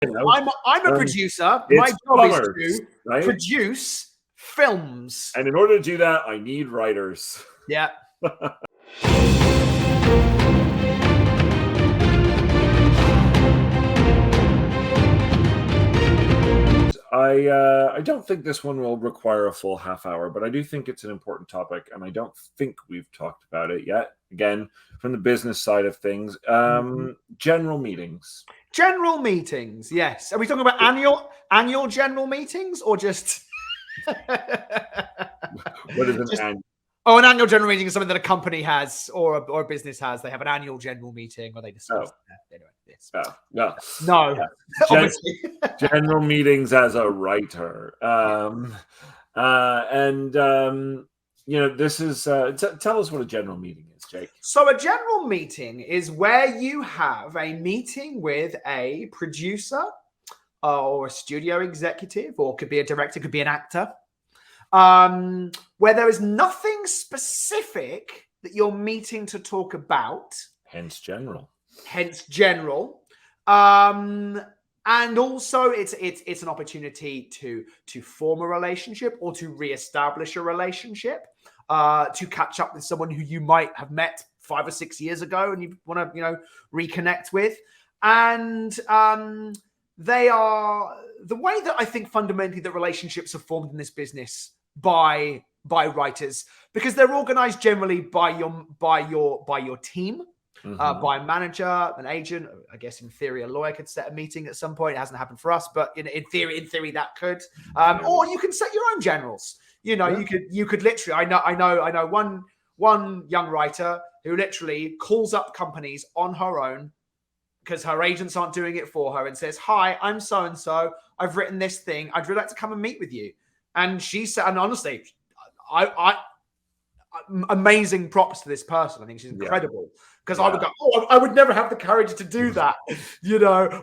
I'm a producer. My It's job plumbers, is to right? produce films. And in order to do that, I need writers. Yeah. I don't think this one will require a full half hour, but I do think it's an important topic, and I don't think we've talked about it yet. Again, from the business side of things, general meetings. General meetings, yes. Are we talking about annual general meetings or just? What is an annual? Oh, an annual general meeting is something that a company has or a business has. They have an annual general meeting where they discuss. Anyway, yes. No. Yeah. General meetings as a writer. This is. Tell us what a general meeting is, Jake. So a general meeting is where you have a meeting with a producer or a studio executive, or could be a director, could be an actor. Where there is nothing specific that you're meeting to talk about. Hence general. And also it's an opportunity to form a relationship or to reestablish a relationship, to catch up with someone who you might have met 5 or 6 years ago and you want to, reconnect with. And they are the way that I think fundamentally that relationships are formed in this business by writers, because they're organized generally by your team, by a manager, an agent. I guess in theory a lawyer could set a meeting at some point. It hasn't happened for us, but in theory that could. Or you can set your own generals. You could literally. I know one young writer who literally calls up companies on her own because her agents aren't doing it for her and says, "Hi, I'm so and so. I've written this thing. I'd really like to come and meet with you." And she said, and honestly, I amazing props to this person. I think she's incredible, because I would go, I would never have the courage to do that,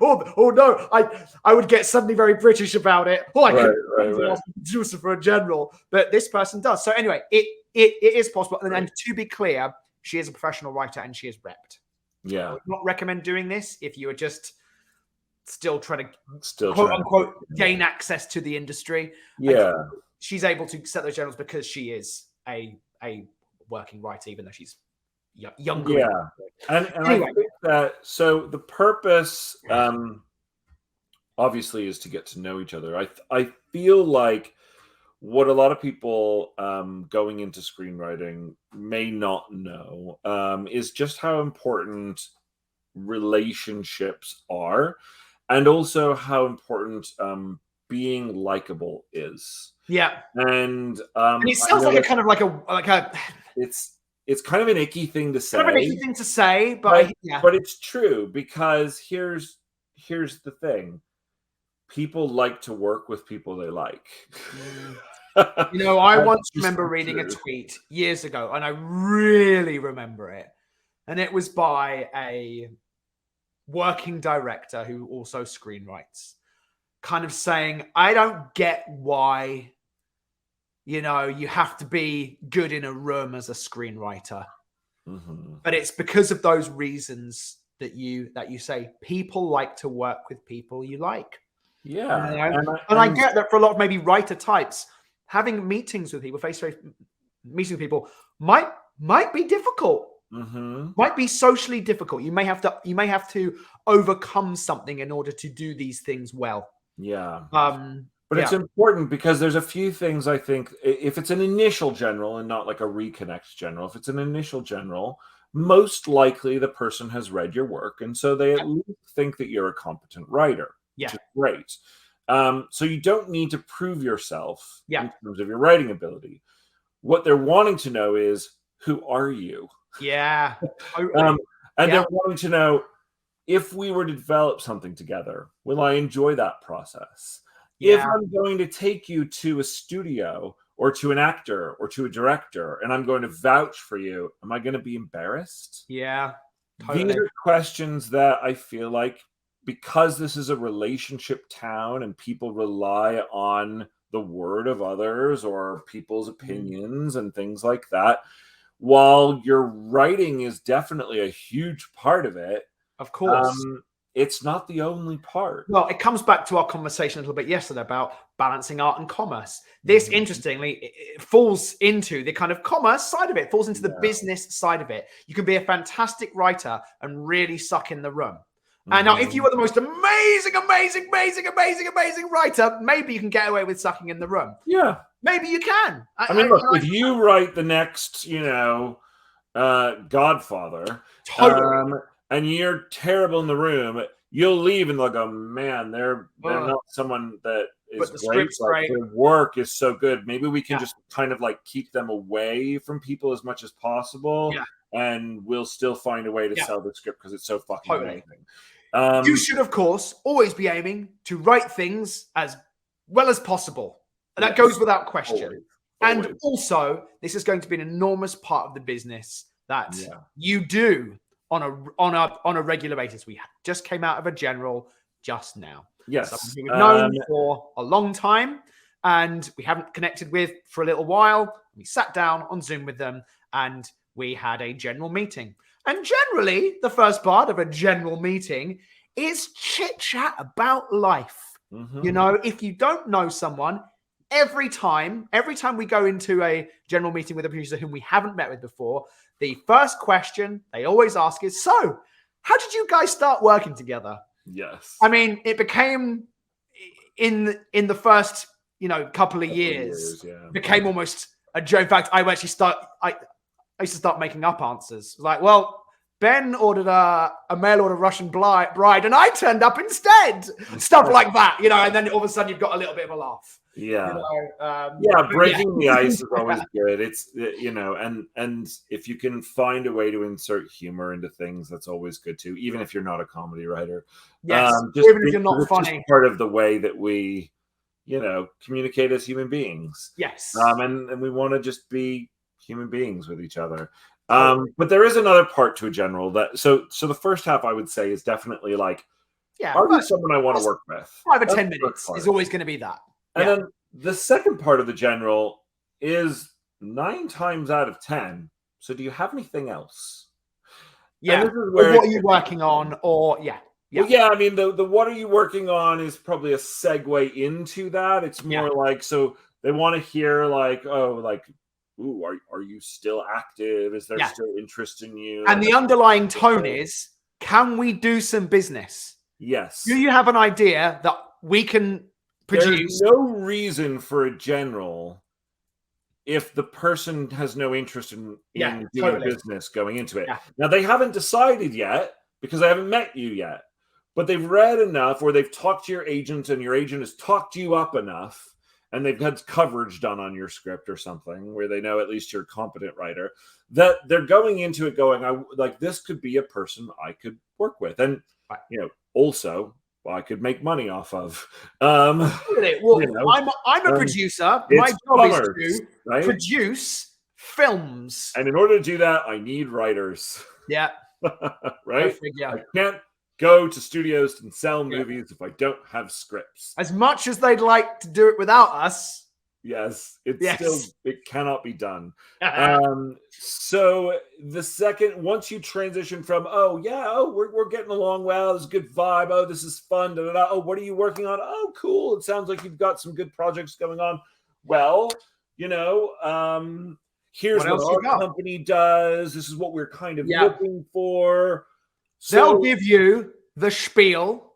Oh no, I would get suddenly very British about it. I could ask a producer for a general, but this person does. So anyway, it is possible. And to be clear, she is a professional writer and she is repped. Yeah, I would not recommend doing this if you are just still trying to quote unquote gain access to the industry. Yeah, she's able to set those generals because she is a working writer, even though she's younger. Yeah, and anyway. I think that so the purpose obviously is to get to know each other. I feel like what a lot of people going into screenwriting may not know is just how important relationships are, and also how important being likable is. Yeah, and it sounds like a kind of like a it's kind of an icky thing to say. Kind of an icky thing to say, but but it's true, because here's the thing: people like to work with people they like. I once remember reading a tweet years ago, and I really remember it, and it was by a working director who also screenwrites, kind of saying, I don't get why you have to be good in a room as a screenwriter. But it's because of those reasons that you say people like to work with people you like. Yeah. And I get that for a lot of maybe writer types, having meetings with people, face-to-face meetings with people might be difficult. Might be socially difficult. You may have to overcome something in order to do these things well. Yeah. But it's important because there's a few things I think, if it's an initial general and not like a reconnect general, if it's an initial general, most likely the person has read your work. And so they at least think that you're a competent writer, which is great. So you don't need to prove yourself in terms of your writing ability. What they're wanting to know is, who are you? Yeah. And they're wanting to know, if we were to develop something together, will I enjoy that process? If I'm going to take you to a studio or to an actor or to a director and I'm going to vouch for you, am I going to be embarrassed? Yeah. Totally. These are questions that I feel like, because this is a relationship town and people rely on the word of others or people's opinions and things like that, while your writing is definitely a huge part of it, of course, it's not the only part. Well, it comes back to our conversation a little bit yesterday about balancing art and commerce. This, interestingly, it falls into the kind of commerce side of it, falls into the business side of it. You can be a fantastic writer and really suck in the room. And now, if you are the most amazing writer, maybe you can get away with sucking in the room. Yeah. Maybe you can. I mean, look, if you write the next, Godfather, totally. and you're terrible in the room, you'll leave and they'll go, man, they're not someone that is great. Like, their work is so good. Maybe we can just kind of like keep them away from people as much as possible, and we'll still find a way to sell the script because it's so fucking amazing. You should, of course, always be aiming to write things as well as possible. And that goes without question. Always. And also, this is going to be an enormous part of the business that you do on a regular basis. We just came out of a general just now. Yes. Someone who we've known for a long time and we haven't connected with for a little while. We sat down on Zoom with them and we had a general meeting. And generally, the first part of a general meeting is chit-chat about life. If you don't know someone, every time we go into a general meeting with a producer whom we haven't met with before, the first question they always ask is, so, how did you guys start working together? Yes. I mean, it became, in the first, couple of years, became almost a joke. In fact, I used to start making up answers. Like, well, Ben ordered a mail-order Russian bride, and I turned up instead. Stuff like that, and then all of a sudden you've got a little bit of a laugh. Yeah. Breaking the ice is always good. It's, and if you can find a way to insert humor into things, that's always good too, even if you're not a comedy writer. Yes, even if you're not funny. Part of the way that we, communicate as human beings. Yes. And we want to just be human beings with each other. But there is another part to a general that so the first half I would say is definitely like, are you someone I want to work with? 5 or 10 minutes is always going to be that. And then the second part of the general is 9 times out of 10. So do you have anything else? Yeah. What are you working on? Or Well, I mean, the what are you working on is probably a segue into that. It's more like, so they want to hear like, ooh, are you still active? Is there still interest in you? And the underlying tone is, can we do some business? Yes. Do you have an idea that we can produce? There's no reason for a general if the person has no interest in doing business going into it. Now, they haven't decided yet because they haven't met you yet, but they've read enough or they've talked to your agent and your agent has talked you up enough and they've had coverage done on your script or something where they know at least you're a competent writer, that they're going into it going, this could be a person I could work with. And, also I could make money off of. I'm a producer. My job is to produce films. And in order to do that, I need writers. Yeah. Right? I can't go to studios and sell movies if I don't have scripts. As much as they'd like to do it without us. Yes, it cannot be done. So the second, once you transition from, we're getting along well, there's a good vibe, this is fun, oh, what are you working on? Oh, cool, it sounds like you've got some good projects going on. Well, here's what our company does. This is what we're kind of looking for. So, they'll give you the spiel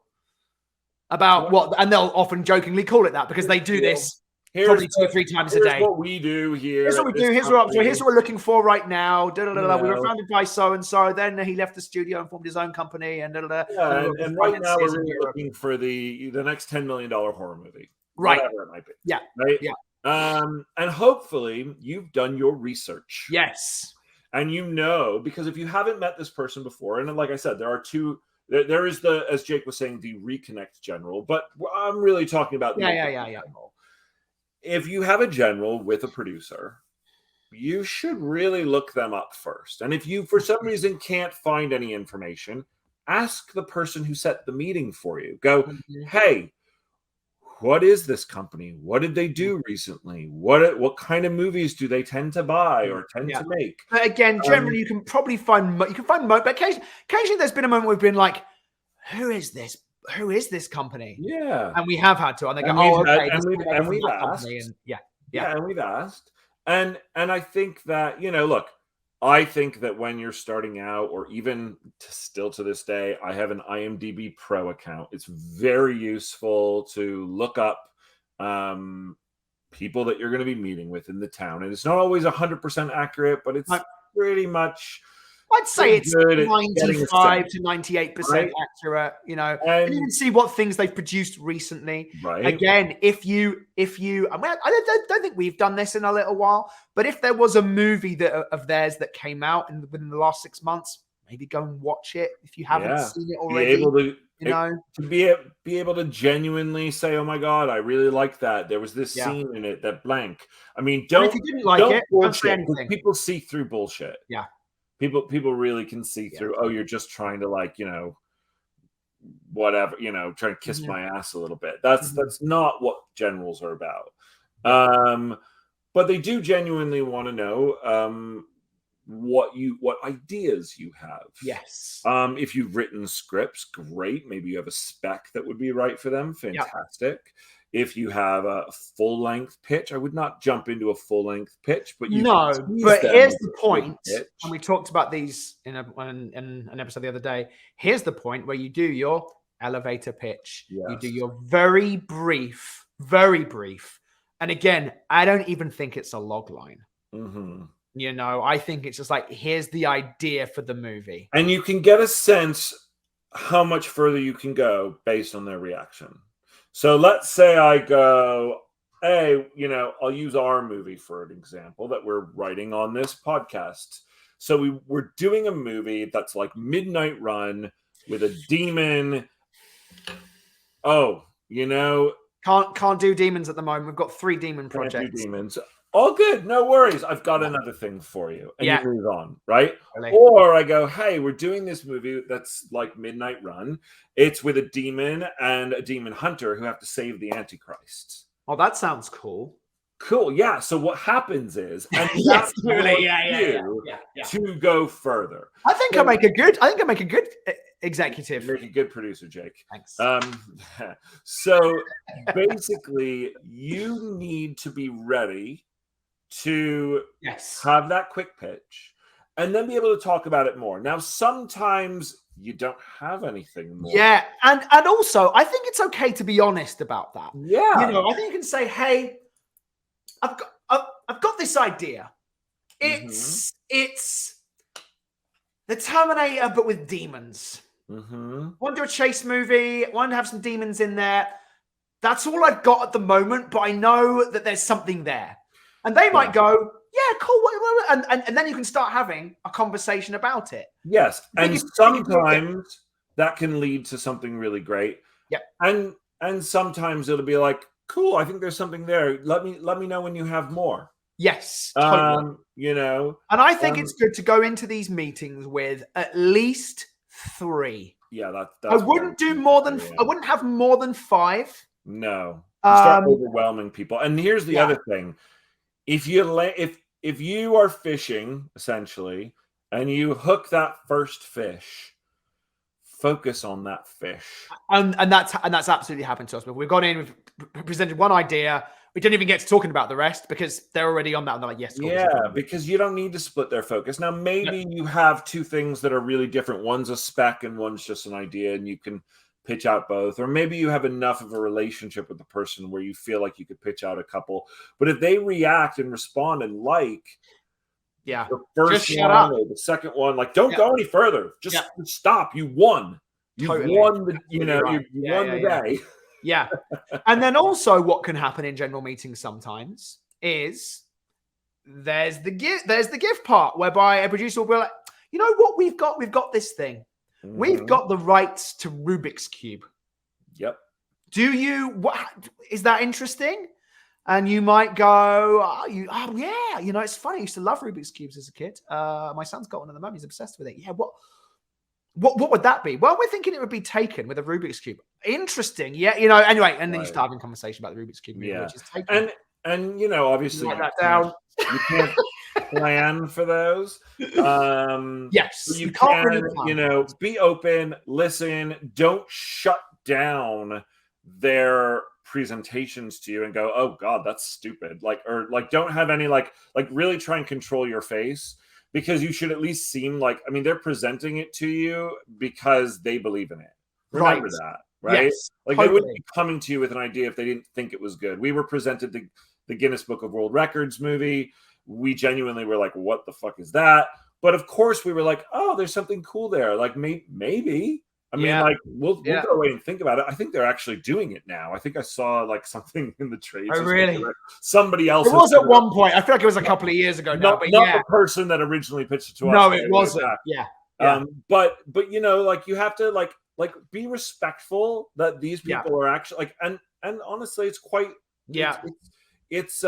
about what, and they'll often jokingly call it that because they do this probably 2 or 3 times a day. Here's what we do here. Here's what we do. Here's what we're looking for right now. We were founded by so and so. Then he left the studio and formed his own company. And and right now we're really looking for the next $10 million horror movie, right? Whatever it might be. Yeah. Right. Yeah. And hopefully you've done your research. Yes. And because if you haven't met this person before, and like I said, there are 2. There is as Jake was saying, the reconnect general, but I'm really talking about the general. If you have a general with a producer, you should really look them up first. And if you, for some reason, can't find any information, ask the person who set the meeting for you. Go, hey, what is this company? What did they do recently? What kind of movies do they tend to buy or tend to make? But again, generally, you can probably find, but occasionally there's been a moment we've been like, who is this? Who is this company? Yeah. And we have had to. And they go, we've asked. And we've asked. And I think that, look, I think that when you're starting out, or even still to this day, I have an IMDb Pro account. It's very useful to look up people that you're going to be meeting with in the town. And it's not always 100% accurate, but it's pretty much... I'd say it's 95 to 98% accurate, and you can see what things they've produced recently. Right. Again, if you, I mean, I don't think we've done this in a little while, but if there was a movie of theirs that came out within the last 6 months, maybe go and watch it if you haven't seen it already. Be able to genuinely say, "Oh my God, I really like that. There was this scene in it that blank." I mean, if you didn't like it, don't say anything. People see through bullshit. Yeah. People really can see through. Oh, you're just trying to whatever, trying to kiss my ass a little bit. That's not what generals are about. But they do genuinely want to know what ideas you have. Yes. If you've written scripts, great. Maybe you have a spec that would be right for them. Fantastic. If you have a full-length pitch, I would not jump into a full-length pitch, but here's the point, and we talked about these in an episode the other day. Here's the point where you do your elevator pitch. Yes. You do your very brief, and again, I don't even think it's a log line. I think it's just like, here's the idea for the movie, and you can get a sense how much further you can go based on their reaction. So let's say I go, hey, I'll use our movie for an example that we're writing on this podcast. So we're doing a movie that's like Midnight Run with a demon. Oh, can't do demons at the moment. We've got 3 demon projects. Can't do demons. All good, no worries. I've got another thing for you. And you move on, right? Really? Or I go, hey, we're doing this movie that's like Midnight Run. It's with a demon and a demon hunter who have to save the Antichrist. Oh, that sounds cool. Cool, yeah. So what happens is, and yes, really, to go further. I think I make a good executive. Make a good producer, Jake. Thanks. So basically, you need to be ready to have that quick pitch and then be able to talk about it more. Now, sometimes you don't have anything more. Yeah, and also, I think it's okay to be honest about that. Yeah. I think you can say, hey, I've got this idea. It's the Terminator, but with demons. Want to do a chase movie, want to have some demons in there. That's all I've got at the moment, but I know that there's something there. And they might go, yeah, cool. And then you can start having a conversation about it. Yes. And sometimes that can lead to something really great. Yeah. And sometimes it'll be like, cool, I think there's something there. Let me know when you have more. Yes. Totally. And I think it's good to go into these meetings with at least 3. Yeah, that's I wouldn't do more than I wouldn't have more than 5. No. You start overwhelming people. And here's the other thing. If you are fishing, essentially, and you hook that first fish, focus on that fish. And that's absolutely happened to us. But we've gone in, we've presented one idea. We didn't even get to talking about the rest because they're already on that. And they're like, yes. Cool, yeah, because you don't need to split their focus. Now, maybe you have 2 things that are really different. One's a spec and one's just an idea, and you can pitch out both. Or maybe you have enough of a relationship with the person where you feel like you could pitch out a couple. But if they react and respond and the first just shut up. Or the second one, don't go any further. Just stop. You won. You won the you won the day. Yeah. And then also what can happen in general meetings sometimes is there's the gift part whereby a producer will be like, you know what we've got this thing. We've got the rights to Rubik's Cube. Yep. Is that interesting? And you might go, it's funny. I used to love Rubik's Cubes as a kid. My son's got one at the moment. He's obsessed with it. Yeah. What would that be? Well, we're thinking it would be Taken with a Rubik's Cube. Interesting. Yeah. Anyway. And then you start having a conversation about the Rubik's Cube movie, which is Taken. And obviously write that down. plan for those. Yes, you can't can, really plan. be open, listen, don't shut down their presentations to you and go, oh God, that's stupid. Or don't have any really try and control your face, because you should at least seem like, I mean, they're presenting it to you because they believe in it. Remember that, right? Yes, They totally. wouldn't be coming to you with an idea if they didn't think it was good. We were presented the Guinness Book of World Records movie. We genuinely were like, what the fuck is that? But of course we were like, oh, there's something cool there. Like maybe. I mean, we'll go away and think about it. I think they're actually doing it now. I think I saw something in the trades. Oh, really? Somebody else. It was at one point. I feel like it was a couple of years ago now. But not the person that originally pitched it to us. No, it wasn't. Yeah. But you have to be respectful that these people are actually and honestly, it's quite it's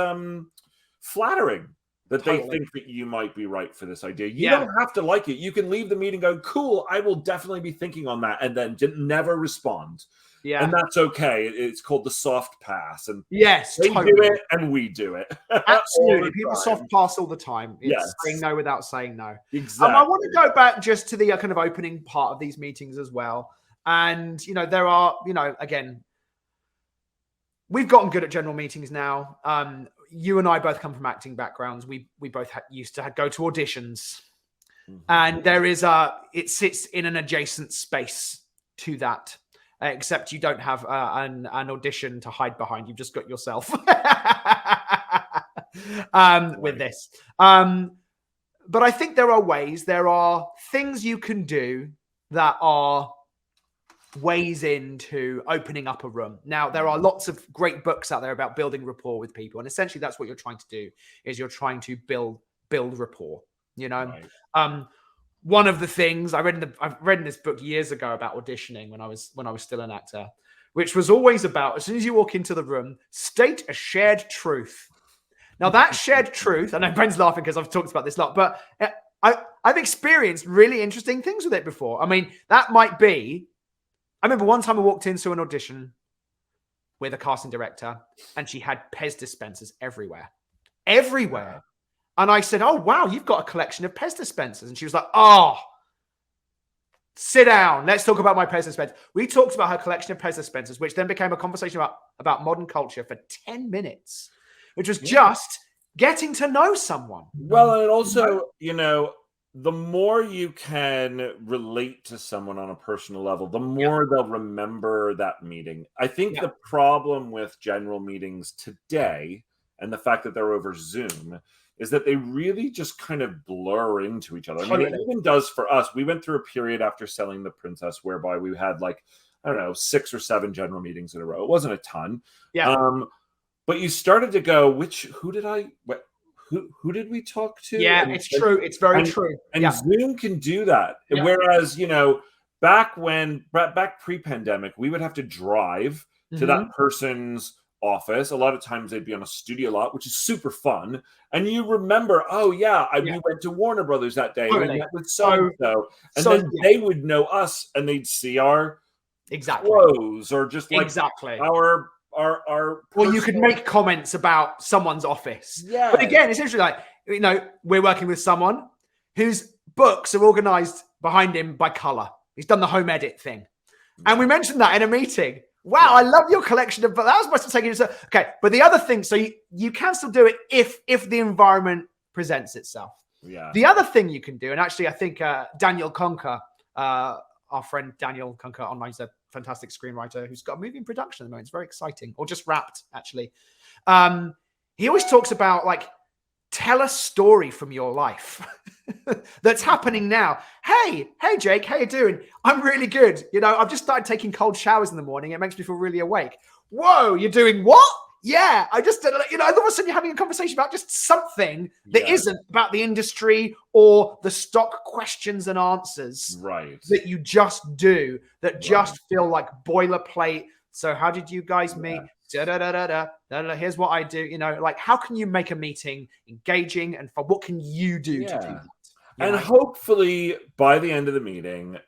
flattering that they think that you might be right for this idea. You don't have to like it. You can leave the meeting going, cool, I will definitely be thinking on that, and then never respond. Yeah. And that's okay. It's called the soft pass. And yes, they do it and we do it. Absolutely. People soft pass all the time. It's saying no without saying no. Exactly. I want to go back just to the kind of opening part of these meetings as well. And, there are, again, we've gotten good at general meetings now. You and I both come from acting backgrounds. We both used to go to auditions. Mm-hmm. And there is it sits in an adjacent space to that. Except you don't have an audition to hide behind. You've just got yourself with this. But I think there are things you can do that are ways into opening up a room. Now, there are lots of great books out there about building rapport with people. And essentially that's what you're trying to do, is you're trying to build rapport, Right. One of the things I've read in this book years ago about auditioning when I was still an actor, which was always about, as soon as you walk into the room, state a shared truth. Now that shared truth, I know Ben's laughing because I've talked about this a lot, but I've experienced really interesting things with it before. I mean, that might be, I remember one time I walked into an audition with a casting director and she had Pez dispensers everywhere. And I said, oh, wow, you've got a collection of Pez dispensers. And she was like, oh, sit down. Let's talk about my Pez dispensers. We talked about her collection of Pez dispensers, which then became a conversation about modern culture for 10 minutes, which was just getting to know someone. Well, and also, the more you can relate to someone on a personal level, the more they'll remember that meeting. I think the problem with general meetings today, and the fact that they're over Zoom, is that they really just kind of blur into each other. I mean, it even does for us. We went through a period after Selling the Princess whereby we had 6 or 7 general meetings in a row. It wasn't a ton. Yeah. But you started to go, who did we talk to? Yeah, it's true. It's very true. And Zoom can do that. Yeah. Whereas, back pre-pandemic, we would have to drive to that person's office. A lot of times they'd be on a studio lot, which is super fun. And you remember, we went to Warner Brothers that day. Totally. We met with so-and-so. And then they would know us and they'd see our clothes or just our or you could make comments about someone's office. Yeah. But again, it's interesting, we're working with someone whose books are organized behind him by color. He's done the home edit thing. And we mentioned that in a meeting. Wow, I love your collection of, but that was must have taken you. Okay, but the other thing, so you can still do it if the environment presents itself. Yeah. The other thing you can do, and actually I think Daniel Conker, our friend Daniel Conker online, he's a fantastic screenwriter who's got a movie in production at the moment. It's very exciting, or just wrapped actually. He always talks about tell a story from your life that's happening now. Hey, Jake, how you doing? I'm really good. I've just started taking cold showers in the morning. It makes me feel really awake. Whoa, you're doing what? Yeah, I just, all of a sudden you're having a conversation about just something that isn't about the industry or the stock questions and answers that you just do, that just feel like boilerplate. So how did you guys meet? Here's what I do. How can you make a meeting engaging and fun? What can you do to do that? And hopefully by the end of the meeting,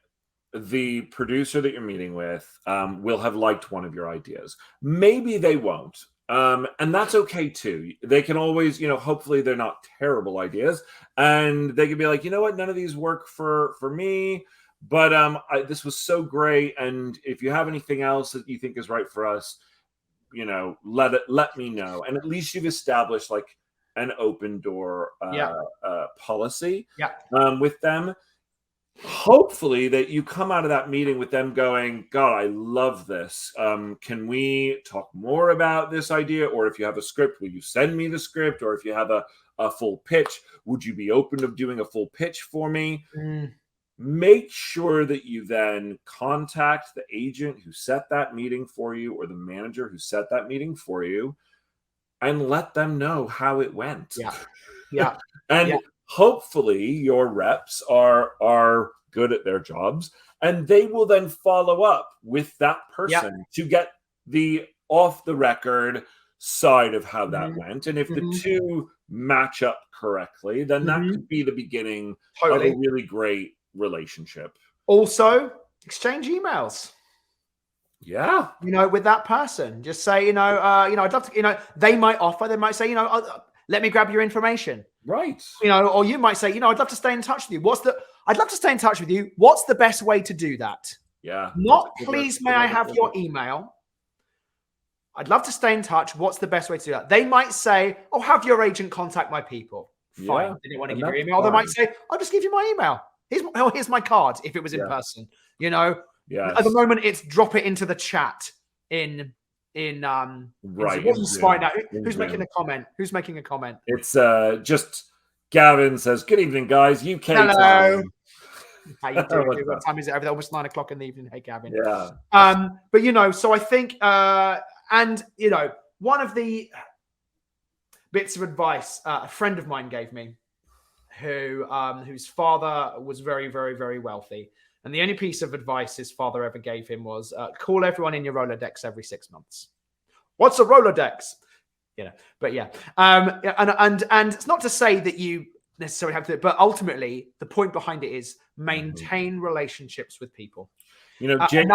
the producer that you're meeting with will have liked one of your ideas. Maybe they won't. And that's okay too. They can always, hopefully they're not terrible ideas, and they can be like, you know what, none of these work for me, but this was so great, and if you have anything else that you think is right for us, let me know. And at least you've established like an open door policy with them. Hopefully that you come out of that meeting with them going, God, I love this. Can we talk more about this idea? Or if you have a script, will you send me the script? Or if you have a full pitch, would you be open to doing a full pitch for me? Make sure that you then contact the agent who set that meeting for you, or the manager who set that meeting for you, and let them know how it went. And hopefully your reps are good at their jobs, and they will then follow up with that person to get the off the record side of how that went. And if the two match up correctly, then that could be the beginning of a really great relationship. Also, exchange emails. Yeah. With that person, just say, I'd love to, they might offer, they might say, let me grab your information. Right. Or you might say, I'd love to stay in touch with you. I'd love to stay in touch with you. What's the best way to do that? Yeah. Not, please, may I have your email? I'd love to stay in touch. What's the best way to do that? They might say, oh, have your agent contact my people. Fine. They didn't want to give your email. They might say, I'll just give you my email. Here's my card if it was in person. At the moment, it's drop it into the chat in right. What you find out who's making a comment? Who's making a comment? It's just Gavin says, "Good evening, guys. UK Hello. time." How you doing? What time is it over there? Almost 9 o'clock in the evening. Hey, Gavin. Yeah. But so I think, and one of the bits of advice a friend of mine gave me, whose father was very, very, very wealthy. And the only piece of advice his father ever gave him was call everyone in your Rolodex every 6 months. What's a Rolodex? But yeah. And it's not to say that you necessarily have to, but ultimately the point behind it is maintain relationships with people. Jake,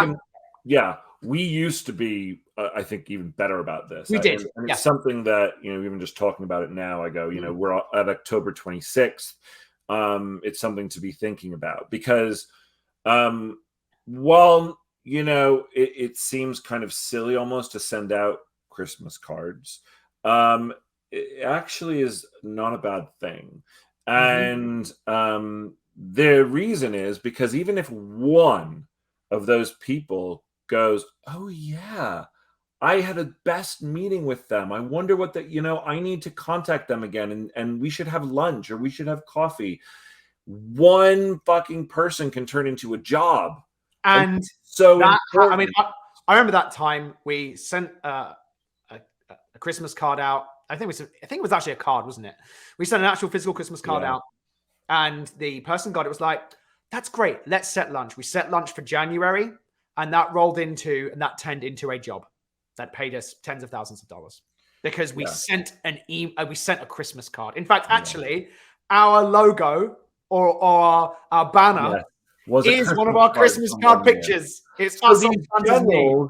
we used to be, I think, even better about this. We did. And it's something that, even just talking about it now, I go, we're at October 26th. It's something to be thinking about because while, it seems kind of silly almost to send out Christmas cards, it actually is not a bad thing. And the reason is because even if one of those people goes, oh yeah, I had a best meeting with them. I wonder what I need to contact them again and we should have lunch or we should have coffee. One fucking person can turn into a job. And so I remember that time we sent a Christmas card out. I think it was actually a card, wasn't it? We sent an actual physical Christmas card out, and the person got it, was like, that's great. Let's set lunch. We set lunch for January, and that turned into a job that paid us tens of thousands of dollars because we sent we sent a Christmas card. In fact, actually, our logo or our banner is one of our Christmas card pictures. It's us on Santa's knee.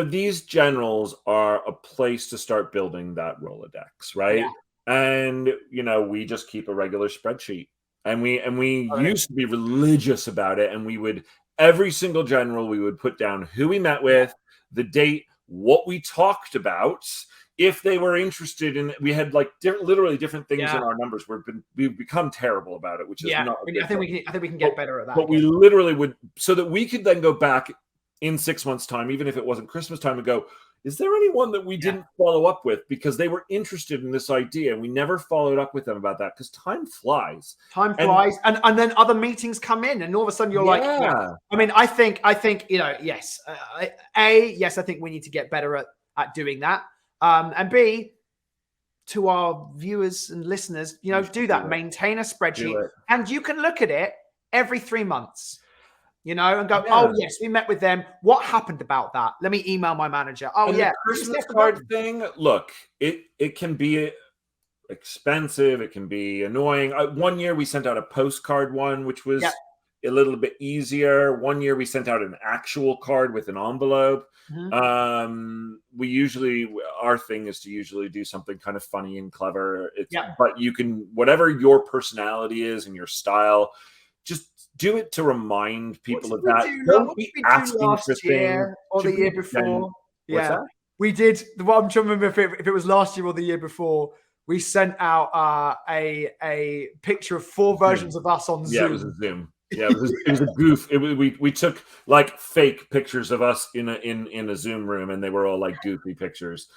These generals are a place to start building that Rolodex, right? Yeah. And we just keep a regular spreadsheet, and we used to be religious about it, and we would every single general we would put down who we met with, the date, what we talked about, if they were interested in. We had like literally different things in our numbers. We've become terrible about it, which is not. I think we can get better at that. But we literally would, so that we could then go back in 6 months' time, even if it wasn't Christmas time, and go, is there anyone that we didn't follow up with because they were interested in this idea? And we never followed up with them about that because time flies. And then other meetings come in, and all of a sudden you're like, I think, yes. Yes, I think we need to get better at doing that. And B, to our viewers and listeners, do that. Maintain a spreadsheet, and you can look at it every 3 months. And go, oh, yes, we met with them. What happened about that? Let me email my manager. Oh, the Christmas card thing, look, it can be expensive. It can be annoying. One year we sent out a postcard one, which was a little bit easier. One year we sent out an actual card with an envelope. We usually, our thing is to usually do something kind of funny and clever. But you can, whatever your personality is and your style, just do it to remind people of that. Don't be asking for things. Or the year before. What's that? We did. What I'm trying to remember if it was last year or the year before. We sent out a picture of 4 versions of us on Zoom. Yeah, it was a Zoom. Yeah, it was a goof. We took like fake pictures of us in a Zoom room, and they were all like goofy pictures.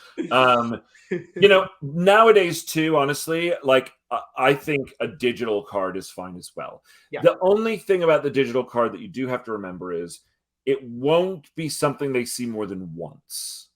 Nowadays too, honestly, like I think a digital card is fine as well. Yeah. The only thing about the digital card that you do have to remember is it won't be something they see more than once.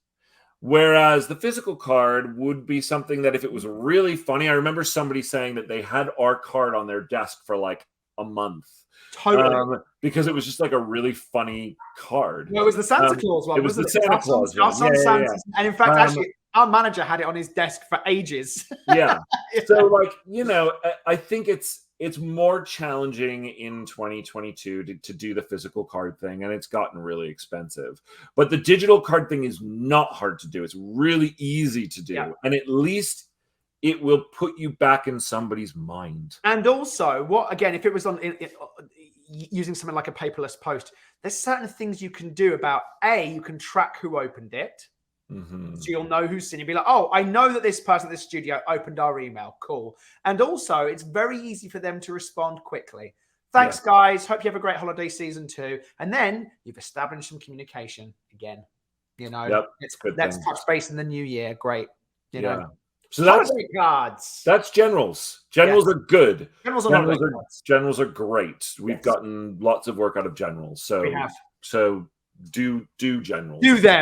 Whereas the physical card would be something that if it was really funny, I remember somebody saying that they had our card on their desk for like a month. Totally. Because it was just like a really funny card. No, it was the Santa Claus one. It was the Santa Claus one. Yeah. And in fact, actually, our manager had it on his desk for ages. Yeah. So like, I think it's more challenging in 2022 to do the physical card thing, and it's gotten really expensive. But the digital card thing is not hard to do. It's really easy to do. Yeah. And at least it will put you back in somebody's mind. And also, if it was using something like a paperless post, there's certain things you can do about, you can track who opened it. Mm-hmm. So you'll know who's seen it. Be like, oh, I know that this person at this studio opened our email. Cool. And also, it's very easy for them to respond quickly. Thanks, guys. Hope you have a great holiday season too. And then you've established some communication again. Let's touch base in the new year. Great. You know. So that's cards. That's generals. Generals are good. Generals are great. We've gotten lots of work out of generals. So we have. So do generals. Do them.